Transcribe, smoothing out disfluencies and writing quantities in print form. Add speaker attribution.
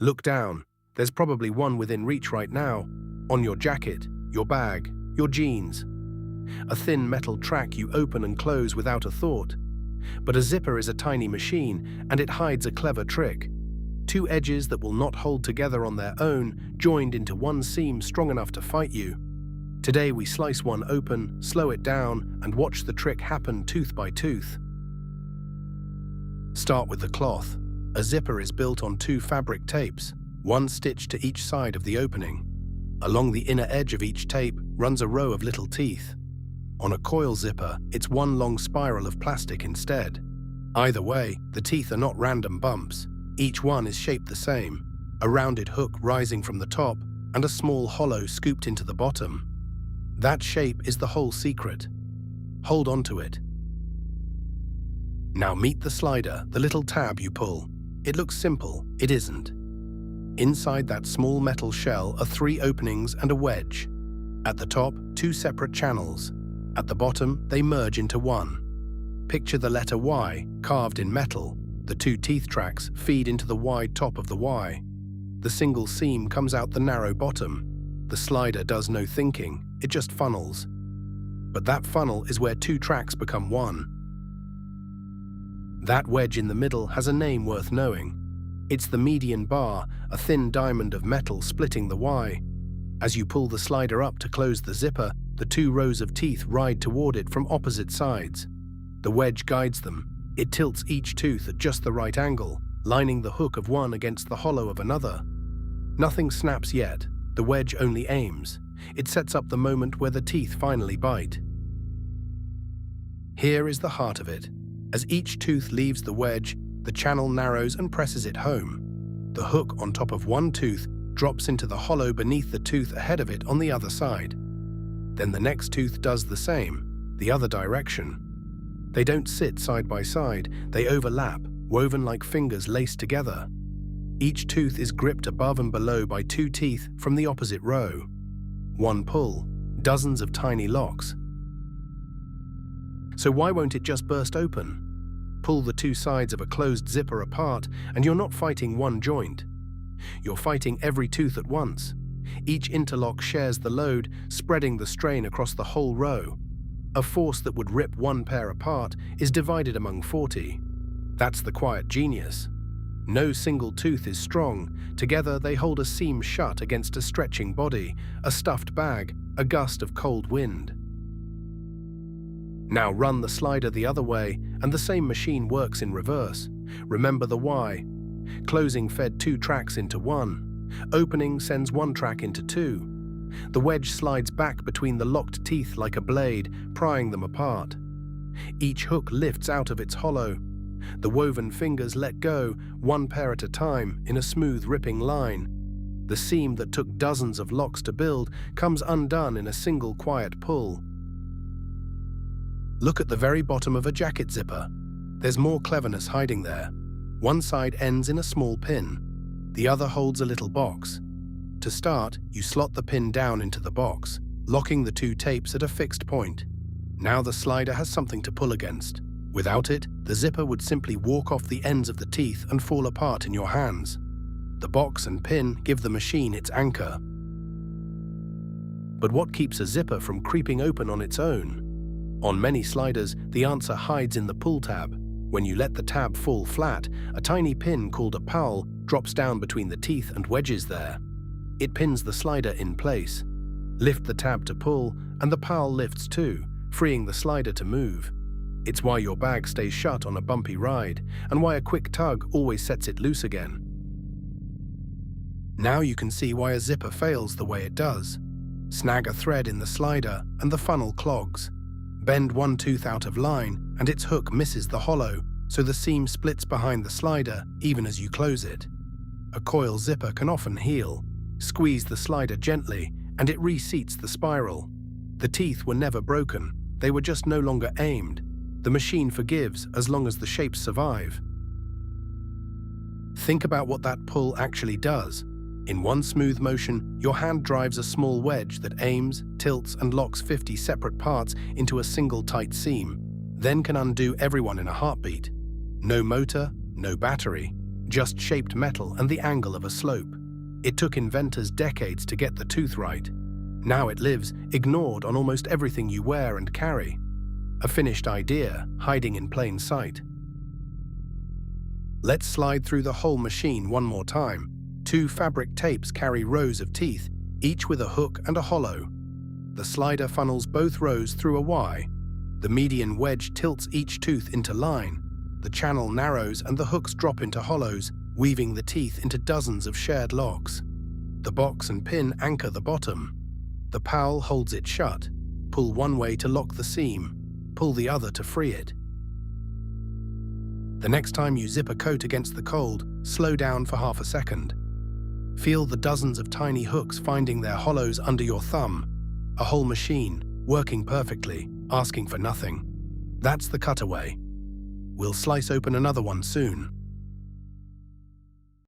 Speaker 1: Look down. There's probably one within reach right now. On your jacket, your bag, your jeans. A thin metal track you open and close without a thought. But a zipper is a tiny machine, and it hides a clever trick. Two edges that will not hold together on their own, joined into one seam strong enough to fight you. Today we slice one open, slow it down, and watch the trick happen tooth by tooth. Start with the cloth. A zipper is built on two fabric tapes, one stitched to each side of the opening. Along the inner edge of each tape runs a row of little teeth. On a coil zipper, it's one long spiral of plastic instead. Either way, the teeth are not random bumps. Each one is shaped the same, a rounded hook rising from the top and a small hollow scooped into the bottom. That shape is the whole secret. Hold on to it. Now meet the slider, the little tab you pull. It looks simple, it isn't. Inside that small metal shell are 3 openings and a wedge. At the top, 2 separate channels. At the bottom, they merge into one. Picture the letter Y carved in metal. The 2 teeth tracks feed into the wide top of the Y. The single seam comes out the narrow bottom. The slider does no thinking, it just funnels. But that funnel is where 2 tracks become one. That wedge in the middle has a name worth knowing. It's the median bar, a thin diamond of metal splitting the Y. As you pull the slider up to close the zipper, the 2 rows of teeth ride toward it from opposite sides. The wedge guides them. It tilts each tooth at just the right angle, lining the hook of one against the hollow of another. Nothing snaps yet. The wedge only aims. It sets up the moment where the teeth finally bite. Here is the heart of it. As each tooth leaves the wedge, the channel narrows and presses it home. The hook on top of one tooth drops into the hollow beneath the tooth ahead of it on the other side. Then the next tooth does the same, the other direction. They don't sit side by side, they overlap, woven like fingers laced together. Each tooth is gripped above and below by 2 teeth from the opposite row. One pull, dozens of tiny locks. So why won't it just burst open? Pull the 2 sides of a closed zipper apart and you're not fighting one joint. You're fighting every tooth at once. Each interlock shares the load, spreading the strain across the whole row. A force that would rip one pair apart is divided among 40. That's the quiet genius. No single tooth is strong. Together they hold a seam shut against a stretching body, a stuffed bag, a gust of cold wind. Now run the slider the other way, and the same machine works in reverse. Remember the Y. Closing fed 2 tracks into one. Opening sends 1 track into 2. The wedge slides back between the locked teeth like a blade, prying them apart. Each hook lifts out of its hollow. The woven fingers let go, 1 pair at a time, in a smooth ripping line. The seam that took dozens of locks to build comes undone in a single quiet pull. Look at the very bottom of a jacket zipper. There's more cleverness hiding there. One side ends in a small pin. The other holds a little box. To start, you slot the pin down into the box, locking the 2 tapes at a fixed point. Now the slider has something to pull against. Without it, the zipper would simply walk off the ends of the teeth and fall apart in your hands. The box and pin give the machine its anchor. But what keeps a zipper from creeping open on its own? On many sliders, the answer hides in the pull tab. When you let the tab fall flat, a tiny pin called a pawl drops down between the teeth and wedges there. It pins the slider in place. Lift the tab to pull, and the pawl lifts too, freeing the slider to move. It's why your bag stays shut on a bumpy ride, and why a quick tug always sets it loose again. Now you can see why a zipper fails the way it does. Snag a thread in the slider, and the funnel clogs. Bend one tooth out of line, and its hook misses the hollow, so the seam splits behind the slider even as you close it. A coil zipper can often heal. Squeeze the slider gently, and it reseats the spiral. The teeth were never broken, they were just no longer aimed. The machine forgives as long as the shapes survive. Think about what that pull actually does. In one smooth motion, your hand drives a small wedge that aims, tilts, and locks 50 separate parts into a single tight seam, then can undo everyone in a heartbeat. No motor, no battery, just shaped metal and the angle of a slope. It took inventors decades to get the tooth right. Now it lives, ignored on almost everything you wear and carry. A finished idea, hiding in plain sight. Let's slide through the whole machine one more time. 2 fabric tapes carry rows of teeth, each with a hook and a hollow. The slider funnels both rows through a Y. The median wedge tilts each tooth into line. The channel narrows and the hooks drop into hollows, weaving the teeth into dozens of shared locks. The box and pin anchor the bottom. The pawl holds it shut. Pull one way to lock the seam. Pull the other to free it. The next time you zip a coat against the cold, slow down for half a second. Feel the dozens of tiny hooks finding their hollows under your thumb. A whole machine, working perfectly, asking for nothing. That's the Cutaway. We'll slice open another one soon.